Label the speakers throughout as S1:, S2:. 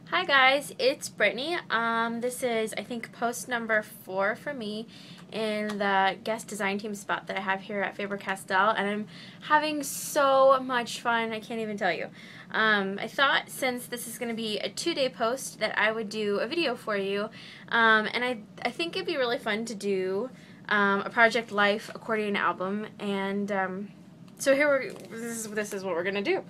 S1: Hi guys, it's Brittany. This is, I think, post number 4 for me in the guest design team spot that I have here at Faber-Castell, and I'm having so much fun, I can't even tell you. I thought since this is going to be a 2-day post that I would do a video for you, and I think it'd be really fun to do a Project Life accordion album, and so this is what we're gonna do.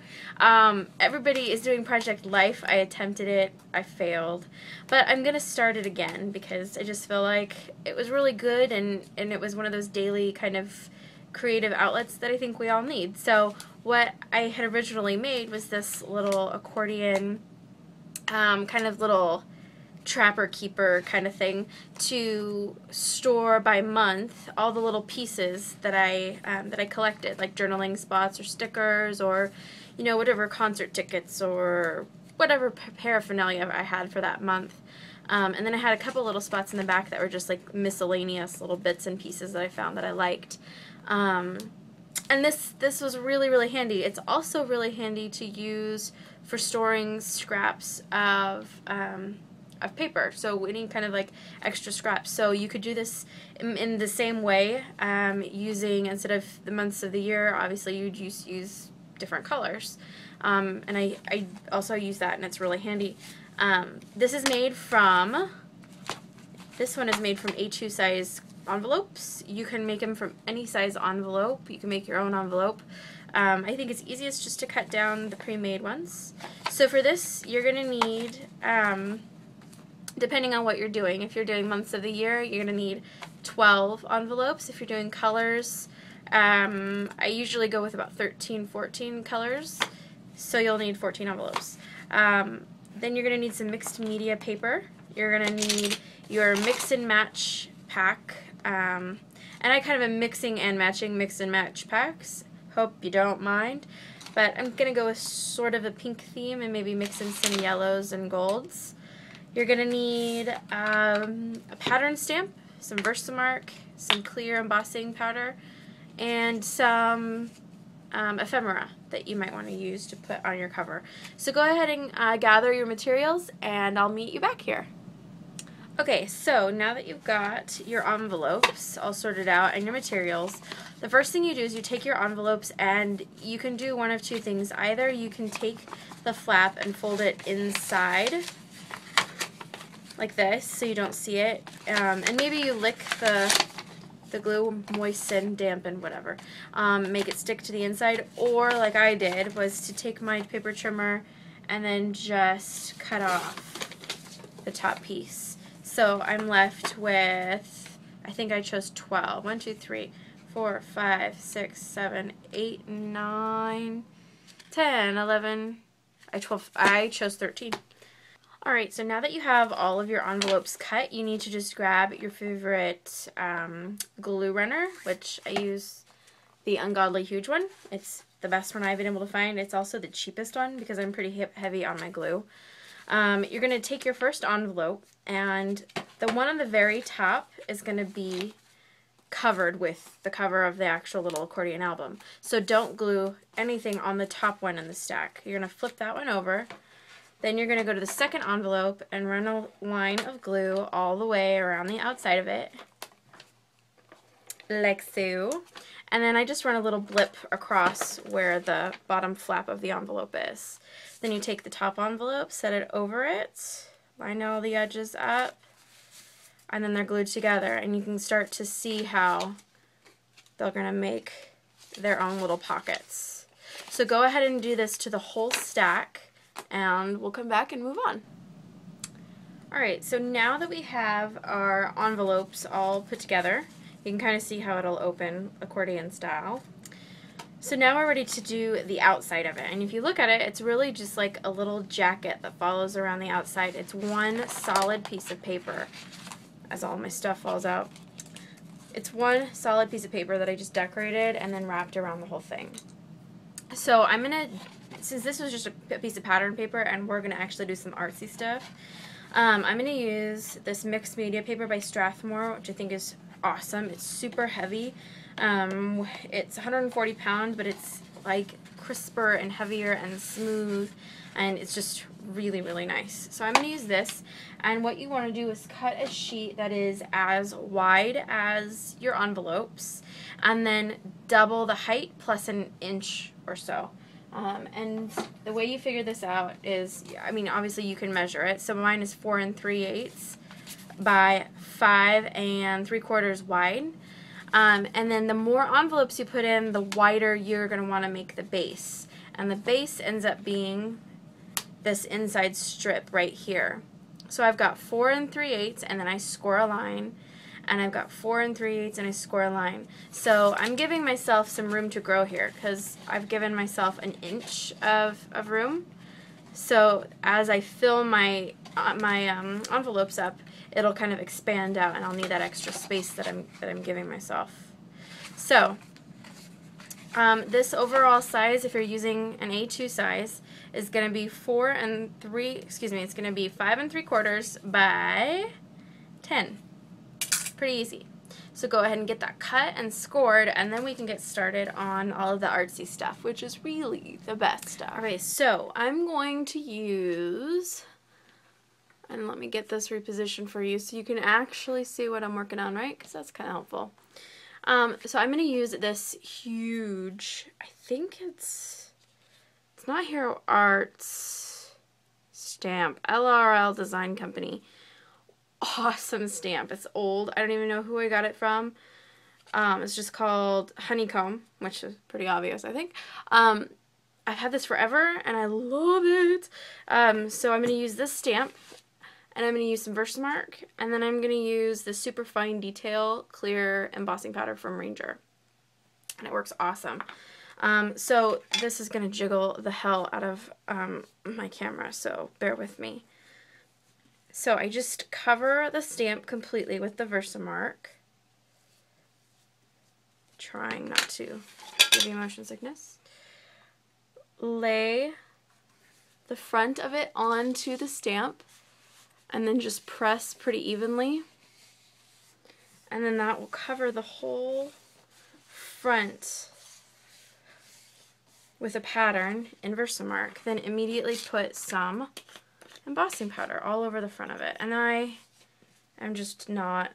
S1: Everybody is doing Project Life. I attempted it, I failed, but I'm gonna start it again because I just feel like it was really good, and it was one of those daily kind of creative outlets that I think we all need. So what I had originally made was this little accordion, kind of little trapper keeper kind of thing to store by month all the little pieces that I collected, like journaling spots or stickers or whatever concert tickets or whatever paraphernalia I had for that month. And then I had a couple little spots in the back that were just like miscellaneous little bits and pieces that I found that I liked. And this was really handy. It's also really handy to use for storing scraps of paper, so any kind of like extra scraps. So you could do this in the same way, using, instead of the months of the year, obviously you'd use different colors, and I also use that, and it's really handy. This one is made from A2 size envelopes. You can make them from any size envelope. You can make your own envelope. I think it's easiest just to cut down the pre-made ones. So for this, you're gonna need, depending on what you're doing, if you're doing months of the year, you're going to need 12 envelopes. If you're doing colors, I usually go with about 13-14 colors, so you'll need 14 envelopes. Then you're going to need some mixed media paper. You're going to need your mix and match pack, and I kind of am mixing and matching mix and match packs. Hope you don't mind, but I'm going to go with sort of a pink theme and maybe mix in some yellows and golds. You're going to need a pattern stamp, some Versamark, some clear embossing powder, and some ephemera that you might want to use to put on your cover. So go ahead and gather your materials, and I'll meet you back here. Okay, so now that you've got your envelopes all sorted out and your materials, the first thing you do is you take your envelopes, and you can do one of two things. Either you can take the flap and fold it inside like this so you don't see it, and maybe you lick the glue, moisten, dampen, whatever, make it stick to the inside. Or like I did, was to take my paper trimmer and then just cut off the top piece. So I'm left with, I think I chose 12. 1, 2, 3, 4, 5, 6, 7, 8, 9, 10, 11, I chose 13. Alright, so now that you have all of your envelopes cut, you need to just grab your favorite glue runner, which I use the Ungodly Huge one. It's the best one I've been able to find. It's also the cheapest one because I'm pretty heavy on my glue. You're going to take your first envelope, and the one on the very top is going to be covered with the cover of the actual little accordion album. So don't glue anything on the top one in the stack. You're going to flip that one over. Then you're going to go to the second envelope and run a line of glue all the way around the outside of it, like so. And then I just run a little blip across where the bottom flap of the envelope is. Then you take the top envelope, set it over it, line all the edges up, and then they're glued together. And you can start to see how they're going to make their own little pockets. So go ahead and do this to the whole stack, and we'll come back and move on. Alright, so now that we have our envelopes all put together, you can kind of see how it'll open accordion style. So now we're ready to do the outside of it, and if you look at it, it's really just like a little jacket that follows around the outside. It's one solid piece of paper, as all my stuff falls out. It's one solid piece of paper that I just decorated and then wrapped around the whole thing. So I'm going to, since this was just a piece of pattern paper and we're going to actually do some artsy stuff, I'm going to use this mixed media paper by Strathmore, which I think is awesome. It's super heavy. It's 140 pounds, but it's like crisper and heavier and smooth, and it's just really, really nice. So I'm going to use this, and what you want to do is cut a sheet that is as wide as your envelopes, and then double the height plus an inch or so. And the way you figure this out is, I mean, obviously you can measure it. So mine is 4 3/8 by 5 3/4 wide. And then the more envelopes you put in, the wider you're going to want to make the base. And the base ends up being this inside strip right here. So I've got 4 3/8 and then I score a line, and I've got 4 3/8 and I score a line. So I'm giving myself some room to grow here because I've given myself an inch of room. So as I fill my envelopes up, it'll kind of expand out, and I'll need that extra space that I'm giving myself. So this overall size, if you're using an A2 size, is going to be it's going to be 5 3/4 by 10. Pretty easy. So go ahead and get that cut and scored, and then we can get started on all of the artsy stuff, which is really the best stuff. Okay, so I'm going to use, and let me get this repositioned for you so you can actually see what I'm working on, right? Because that's kind of helpful. So I'm going to use this huge, I think it's not Hero Arts stamp, LRL Design Company. Awesome stamp. It's old. I don't even know who I got it from. It's just called Honeycomb, which is pretty obvious, I think. I've had this forever, and I love it. So I'm going to use this stamp, and I'm going to use some Versamark, and then I'm going to use the Super Fine Detail Clear Embossing Powder from Ranger. And it works awesome. So this is going to jiggle the hell out of my camera, so bear with me. So I just cover the stamp completely with the Versamark, trying not to give you motion sickness. Lay the front of it onto the stamp, and then just press pretty evenly. And then that will cover the whole front with a pattern in Versamark. Then immediately put some embossing powder all over the front of it. And I am just not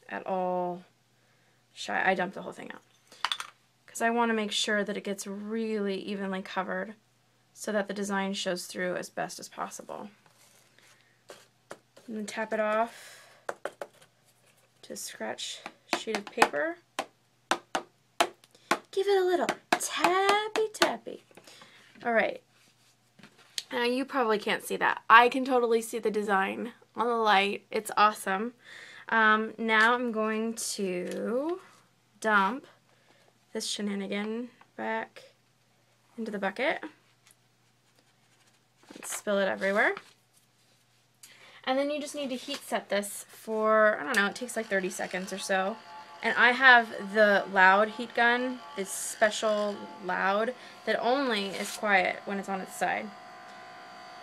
S1: at all shy. I dumped the whole thing out because I want to make sure that it gets really evenly covered so that the design shows through as best as possible. And then tap it off to a scratch sheet of paper. Give it a little tappy tappy. Alright. Now you probably can't see that. I can totally see the design on the light. It's awesome. Now I'm going to dump this shenanigan back into the bucket. Let's spill it everywhere. And then you just need to heat set this for, I don't know, it takes like 30 seconds or so. And I have the loud heat gun, this special loud, that only is quiet when it's on its side.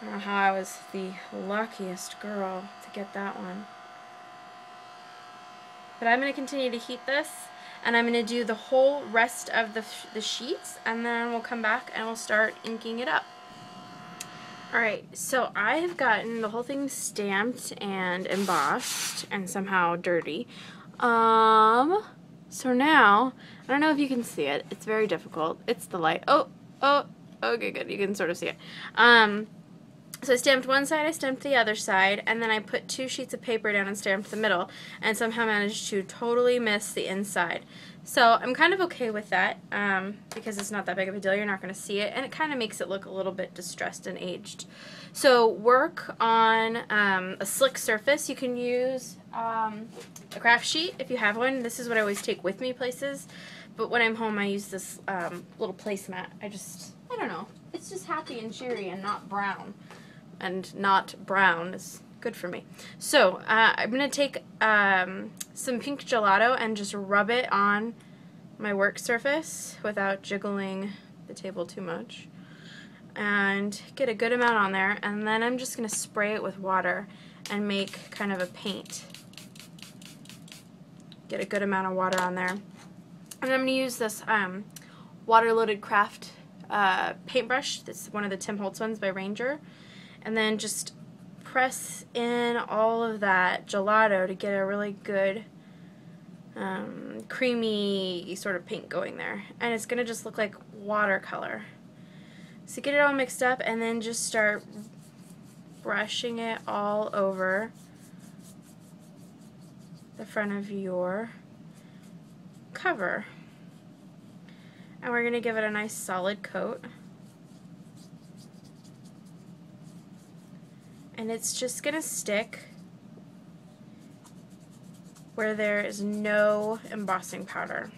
S1: I don't know how I was the luckiest girl to get that one. But I'm going to continue to heat this, and I'm going to do the whole rest of the sheets, and then we'll come back and we'll start inking it up. Alright, so I have gotten the whole thing stamped and embossed and somehow dirty. So now, I don't know if you can see it. It's very difficult. It's the light. Oh, okay, good. You can sort of see it. So I stamped one side, I stamped the other side, and then I put 2 sheets of paper down and stamped the middle, and somehow managed to totally miss the inside. So I'm kind of okay with that, because it's not that big of a deal. You're not going to see it, and it kind of makes it look a little bit distressed and aged. So work on a slick surface. You can use a craft sheet if you have one. This is what I always take with me places, but when I'm home I use this little placemat. I don't know. It's just happy and cheery and not brown. And not brown is good for me. So I'm going to take some pink gelato and just rub it on my work surface without jiggling the table too much. And get a good amount on there, and then I'm just going to spray it with water and make kind of a paint. Get a good amount of water on there. And I'm going to use this water-loaded craft paintbrush. This is one of the Tim Holtz ones by Ranger. and then just press in all of that gelato to get a really good creamy sort of pink going there. And it's going to just look like watercolor. So get it all mixed up and then just start brushing it all over the front of your cover. And we're going to give it a nice solid coat. And it's just going to stick where there is no embossing powder.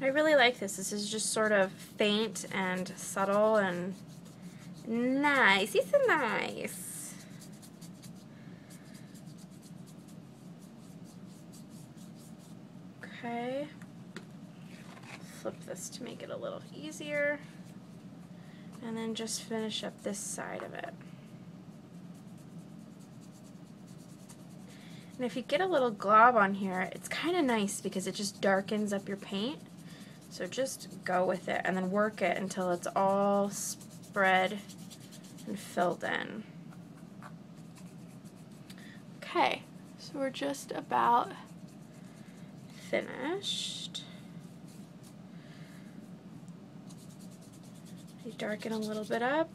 S1: I really like this. This is just sort of faint and subtle and nice. It's nice. Okay. Flip this to make it a little easier. And then just finish up this side of it. And if you get a little glob on here, it's kind of nice because it just darkens up your paint. So just go with it and then work it until it's all spread and filled in. Okay, so we're just about finished. You darken a little bit up.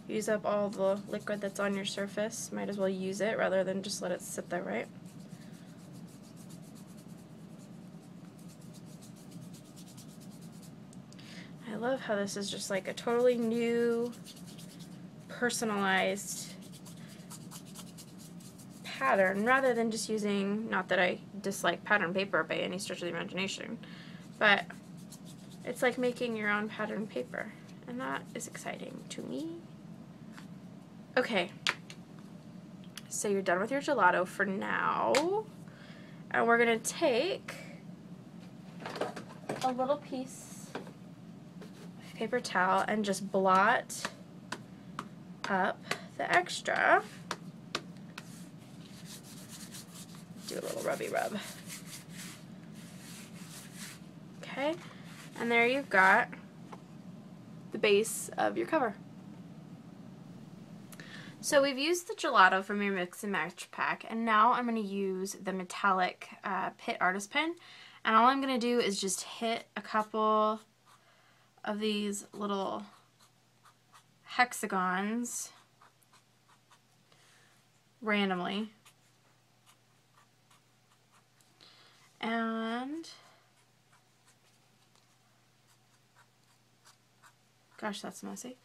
S1: Use up all the liquid that's on your surface. Might as well use it rather than just let it sit there, right? I love how this is just like a totally new, personalized pattern rather than just using, not that I dislike pattern paper by any stretch of the imagination, but it's like making your own pattern paper, and that is exciting to me. Okay, so you're done with your gelato for now, and we're going to take a little piece paper towel and just blot up the extra. Do a little rubby rub. Okay, and there you've got the base of your cover. So we've used the gelato from your mix and match pack, and now I'm going to use the metallic Pitt artist pen, and all I'm going to do is just hit a couple of these little hexagons randomly, and gosh, that's messy.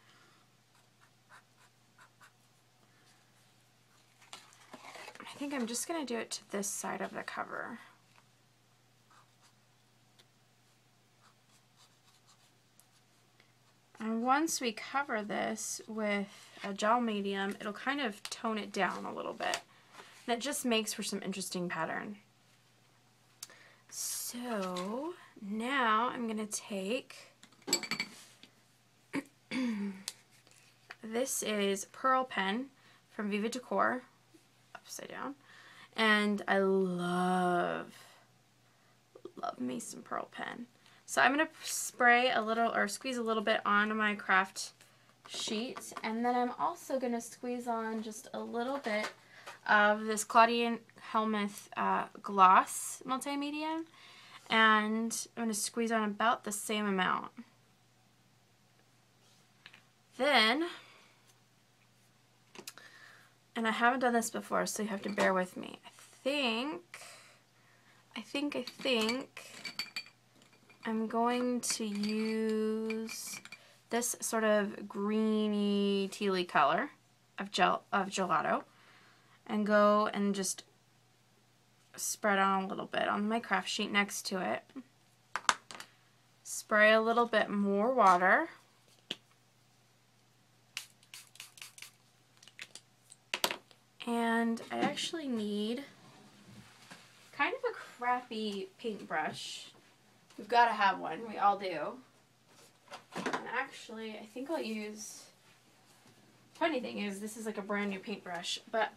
S1: I think I'm just going to do it to this side of the cover. And once we cover this with a gel medium, it'll kind of tone it down a little bit. And it just makes for some interesting pattern. So now I'm going to take, this is Pearl Pen from Viva Decor, upside down, and I love me some Pearl Pen. So I'm going to spray a little, or squeeze a little bit onto my craft sheet, and then I'm also going to squeeze on just a little bit of this Claudia Helmuth gloss multimedia, and I'm going to squeeze on about the same amount. Then, and I haven't done this before, so you have to bear with me. I think I'm going to use this sort of greeny tealy color of gelato and go and just spread on a little bit on my craft sheet next to it. Spray a little bit more water. And I actually need kind of a crappy paintbrush. We've got to have one. We all do. And actually, I think I'll use... Funny thing is, this is like a brand new paintbrush, but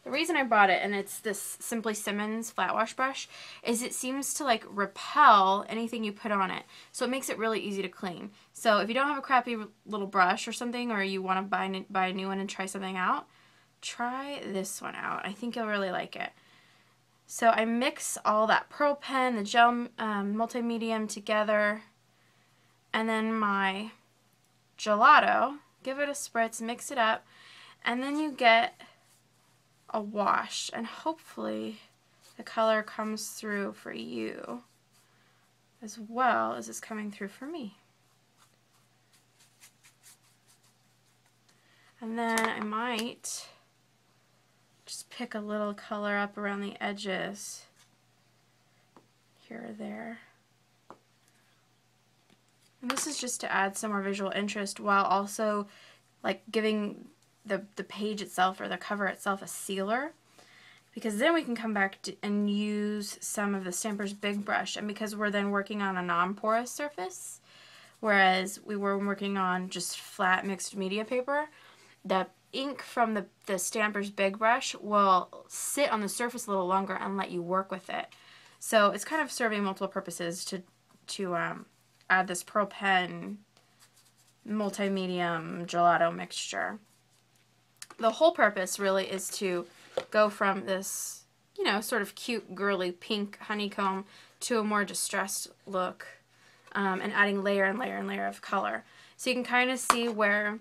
S1: The reason I bought it, and it's this Simply Simmons flat wash brush, is it seems to like repel anything you put on it. So it makes it really easy to clean. So if you don't have a crappy little brush or something, or you want to buy a new one and try something out, try this one out. I think you'll really like it. So I mix all that Pearl Pen, the gel multi-medium together, and then my gelato, give it a spritz, mix it up, and then you get a wash, and hopefully the color comes through for you as well as it's coming through for me. And then I might just pick a little color up around the edges here or there. And this is just to add some more visual interest while also like giving the page itself or the cover itself a sealer, because then we can come back and use some of the Stampers' Big Brush, and because we're then working on a non-porous surface, whereas we were working on just flat mixed media paper, the ink from the Stampers' Big Brush will sit on the surface a little longer and let you work with it. So it's kind of serving multiple purposes to add this Pearl Pen multi-medium gelato mixture. The whole purpose really is to go from this, you know, sort of cute, girly pink honeycomb to a more distressed look, and adding layer and layer and layer of color. So you can kind of see where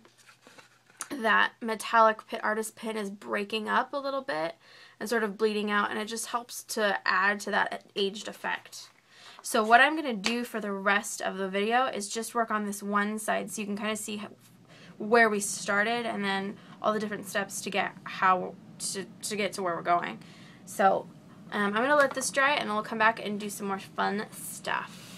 S1: that metallic artist pin is breaking up a little bit and sort of bleeding out, and it just helps to add to that aged effect. So what I'm going to do for the rest of the video is just work on this one side so you can kind of see where we started and then all the different steps to get to get to where we're going. So I'm going to let this dry and then we'll come back and do some more fun stuff.